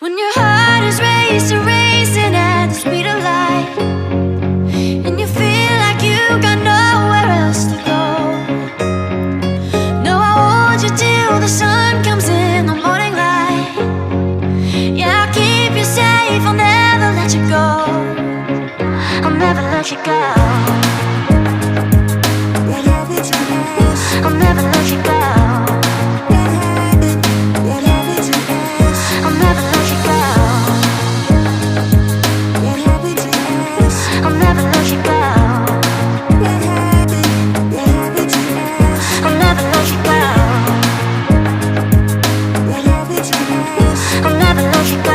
When your heart is racing, racing at the speed of light, and you feel like you got nowhere else to go. No, I'll hold you till the sun comes in the morning light. Yeah, I'll keep you safe, I'll never let you go. I'll never let you go. I'll never let you go. I'll never let you go. I'll never let you go. I'll never let you go. I'll never let you go.